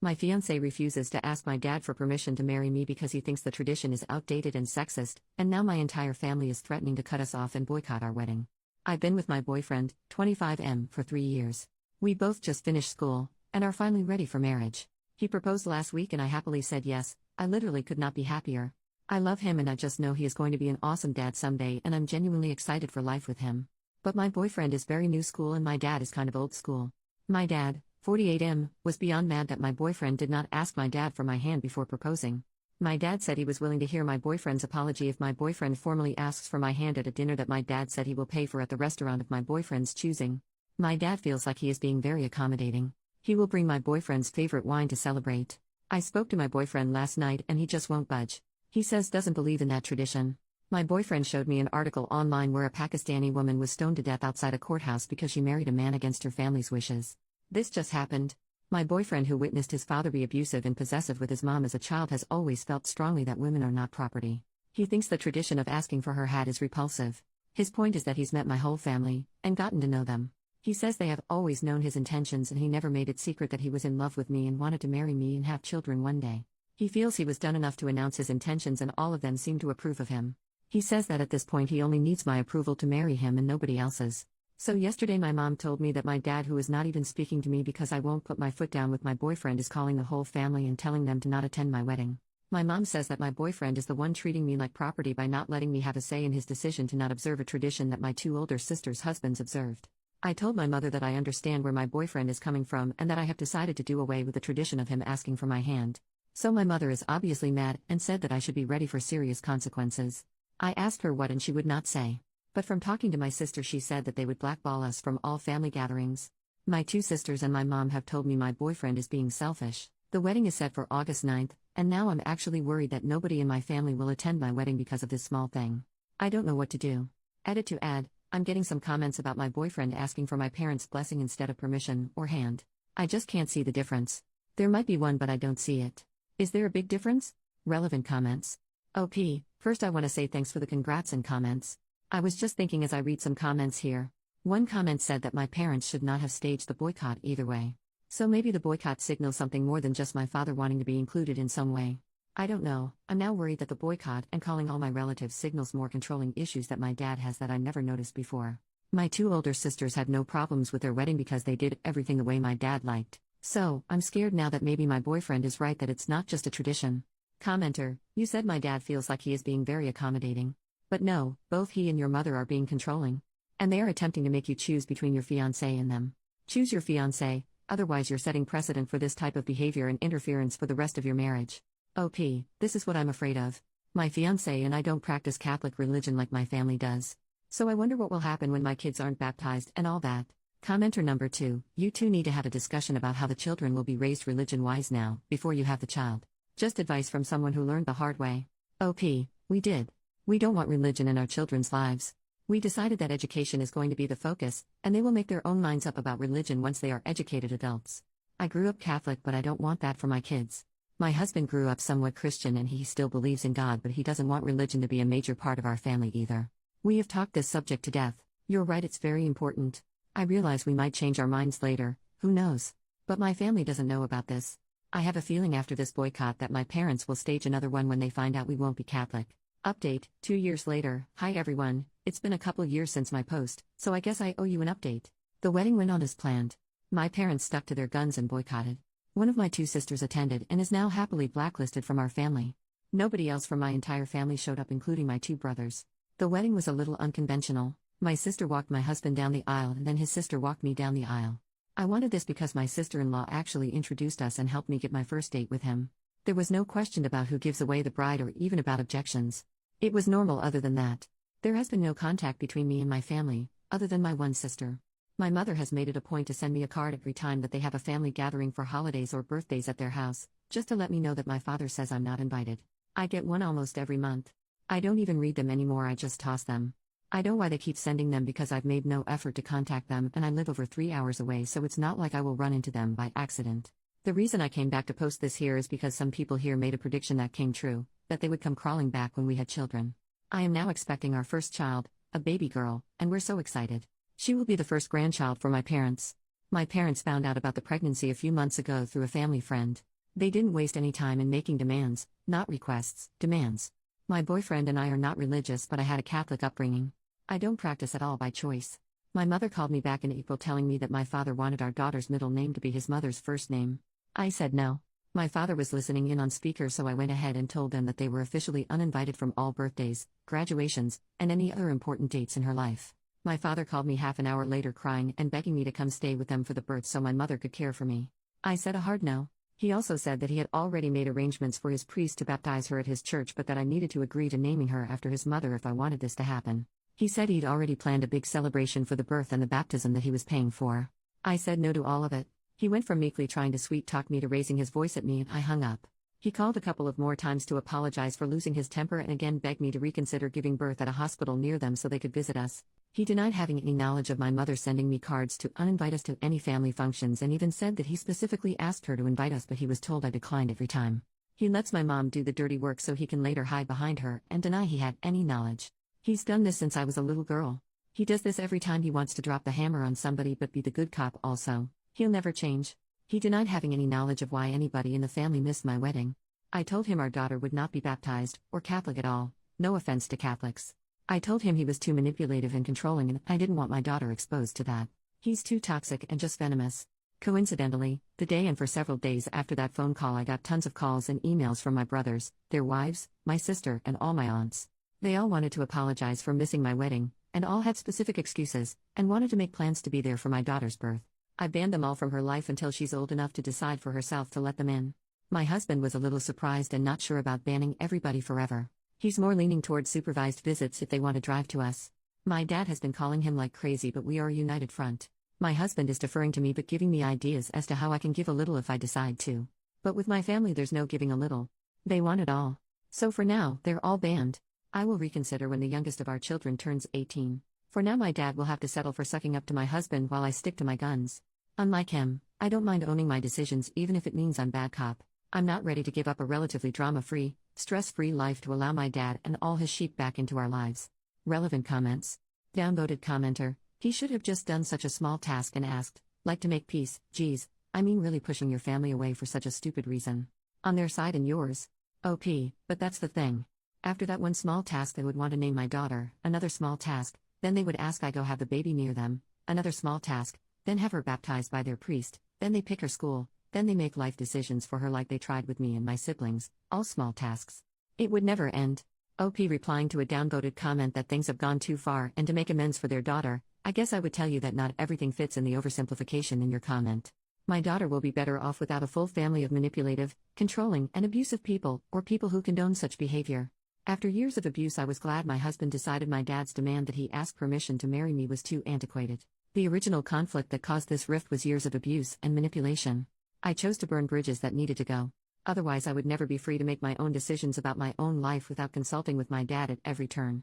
My fiancé refuses to ask my dad for permission to marry me because he thinks the tradition is outdated and sexist, and now my entire family is threatening to cut us off and boycott our wedding. I've been with my boyfriend, 25M, for 3 years. We both just finished school, and are finally ready for marriage. He proposed last week and I happily said yes. I literally could not be happier. I love him and I just know he is going to be an awesome dad someday, and I'm genuinely excited for life with him. But my boyfriend is very new school and my dad is kind of old school. My dad, 48M, was beyond mad that my boyfriend did not ask my dad for my hand before proposing. My dad said he was willing to hear my boyfriend's apology if my boyfriend formally asks for my hand at a dinner that my dad said he will pay for at the restaurant of my boyfriend's choosing. My dad feels like he is being very accommodating. He will bring my boyfriend's favorite wine to celebrate. I spoke to my boyfriend last night and he just won't budge. He says doesn't believe in that tradition. My boyfriend showed me an article online where a Pakistani woman was stoned to death outside a courthouse because she married a man against her family's wishes. This just happened. My boyfriend, who witnessed his father be abusive and possessive with his mom as a child, has always felt strongly that women are not property. He thinks the tradition of asking for her hand is repulsive. His point is that he's met my whole family and gotten to know them. He says they have always known his intentions and he never made it secret that he was in love with me and wanted to marry me and have children one day. He feels he was done enough to announce his intentions and all of them seem to approve of him. He says that at this point he only needs my approval to marry him and nobody else's. So yesterday my mom told me that my dad, who is not even speaking to me because I won't put my foot down with my boyfriend, is calling the whole family and telling them to not attend my wedding. My mom says that my boyfriend is the one treating me like property by not letting me have a say in his decision to not observe a tradition that my 2 older sisters' husbands observed. I told my mother that I understand where my boyfriend is coming from and that I have decided to do away with the tradition of him asking for my hand. So my mother is obviously mad and said that I should be ready for serious consequences. I asked her what and she would not say. But from talking to my sister, she said that they would blackball us from all family gatherings. My 2 sisters and my mom have told me my boyfriend is being selfish. The wedding is set for August 9th, and now I'm actually worried that nobody in my family will attend my wedding because of this small thing. I don't know what to do. Edit to add, I'm getting some comments about my boyfriend asking for my parents' blessing instead of permission or hand. I just can't see the difference. There might be one, but I don't see it. Is there a big difference? Relevant comments. OP, first I want to say thanks for the congrats and comments. I was just thinking as I read some comments here. One comment said that my parents should not have staged the boycott either way. So maybe the boycott signals something more than just my father wanting to be included in some way. I don't know. I'm now worried that the boycott and calling all my relatives signals more controlling issues that my dad has that I never noticed before. My 2 older sisters had no problems with their wedding because they did everything the way my dad liked. So, I'm scared now that maybe my boyfriend is right, that it's not just a tradition. Commenter, you said my dad feels like he is being very accommodating. But no, both he and your mother are being controlling. And they are attempting to make you choose between your fiancé and them. Choose your fiancé, otherwise you're setting precedent for this type of behavior and interference for the rest of your marriage. OP, this is what I'm afraid of. My fiancé and I don't practice Catholic religion like my family does. So I wonder what will happen when my kids aren't baptized and all that. Commenter number 2, you two need to have a discussion about how the children will be raised religion-wise now, before you have the child. Just advice from someone who learned the hard way. OP, we did. We don't want religion in our children's lives. We decided that education is going to be the focus, and they will make their own minds up about religion once they are educated adults. I grew up Catholic, but I don't want that for my kids. My husband grew up somewhat Christian and he still believes in God, but he doesn't want religion to be a major part of our family either. We have talked this subject to death. You're right, it's very important. I realize we might change our minds later, who knows? But my family doesn't know about this. I have a feeling after this boycott that my parents will stage another one when they find out we won't be Catholic. Update, 2 years later. Hi everyone, it's been a couple years since my post, so I guess I owe you an update. The wedding went on as planned. My parents stuck to their guns and boycotted. One of my 2 sisters attended and is now happily blacklisted from our family. Nobody else from my entire family showed up, including my 2 brothers. The wedding was a little unconventional. My sister walked my husband down the aisle and then his sister walked me down the aisle. I wanted this because my sister-in-law actually introduced us and helped me get my first date with him. There was no question about who gives away the bride or even about objections. It was normal other than that. There has been no contact between me and my family, other than my one sister. My mother has made it a point to send me a card every time that they have a family gathering for holidays or birthdays at their house, just to let me know that my father says I'm not invited. I get one almost every month. I don't even read them anymore, I just toss them. I know why they keep sending them because I've made no effort to contact them and I live over 3 hours away, so it's not like I will run into them by accident. The reason I came back to post this here is because some people here made a prediction that came true, that they would come crawling back when we had children. I am now expecting our first child, a baby girl, and we're so excited. She will be the first grandchild for my parents. My parents found out about the pregnancy a few months ago through a family friend. They didn't waste any time in making demands, not requests, demands. My boyfriend and I are not religious, but I had a Catholic upbringing. I don't practice at all by choice. My mother called me back in April telling me that my father wanted our daughter's middle name to be his mother's first name. I said no. My father was listening in on speaker, so I went ahead and told them that they were officially uninvited from all birthdays, graduations, and any other important dates in her life. My father called me half an hour later crying and begging me to come stay with them for the birth so my mother could care for me. I said a hard no. He also said that he had already made arrangements for his priest to baptize her at his church, but that I needed to agree to naming her after his mother if I wanted this to happen. He said he'd already planned a big celebration for the birth and the baptism that he was paying for. I said no to all of it. He went from meekly trying to sweet-talk me to raising his voice at me, and I hung up. He called a couple of more times to apologize for losing his temper and again begged me to reconsider giving birth at a hospital near them so they could visit us. He denied having any knowledge of my mother sending me cards to uninvite us to any family functions and even said that he specifically asked her to invite us, but he was told I declined every time. He lets my mom do the dirty work so he can later hide behind her and deny he had any knowledge. He's done this since I was a little girl. He does this every time he wants to drop the hammer on somebody but be the good cop also. He'll never change. He denied having any knowledge of why anybody in the family missed my wedding. I told him our daughter would not be baptized, or Catholic at all, no offense to Catholics. I told him he was too manipulative and controlling and I didn't want my daughter exposed to that. He's too toxic and just venomous. Coincidentally, the day and for several days after that phone call I got tons of calls and emails from my brothers, their wives, my sister, and all my aunts. They all wanted to apologize for missing my wedding, and all had specific excuses, and wanted to make plans to be there for my daughter's birth. I banned them all from her life until she's old enough to decide for herself to let them in. My husband was a little surprised and not sure about banning everybody forever. He's more leaning towards supervised visits if they want to drive to us. My dad has been calling him like crazy, but we are a united front. My husband is deferring to me but giving me ideas as to how I can give a little if I decide to. But with my family there's no giving a little. They want it all. So for now, they're all banned. I will reconsider when the youngest of our children turns 18. For now my dad will have to settle for sucking up to my husband while I stick to my guns. Unlike him, I don't mind owning my decisions even if it means I'm bad cop. I'm not ready to give up a relatively drama-free, stress-free life to allow my dad and all his sheep back into our lives. Relevant comments. Downvoted commenter, he should have just done such a small task and asked, like to make peace, geez, I mean really pushing your family away for such a stupid reason. On their side and yours. OP, but that's the thing. After that one small task they would want to name my daughter, another small task, then they would ask I go have the baby near them, another small task, then have her baptized by their priest, then they pick her school, then they make life decisions for her like they tried with me and my siblings, all small tasks. It would never end. OP replying to a downvoted comment that things have gone too far and to make amends for their daughter, I guess I would tell you that not everything fits in the oversimplification in your comment. My daughter will be better off without a full family of manipulative, controlling, and abusive people, or people who condone such behavior. After years of abuse I was glad my husband decided my dad's demand that he ask permission to marry me was too antiquated. The original conflict that caused this rift was years of abuse and manipulation. I chose to burn bridges that needed to go. Otherwise I would never be free to make my own decisions about my own life without consulting with my dad at every turn.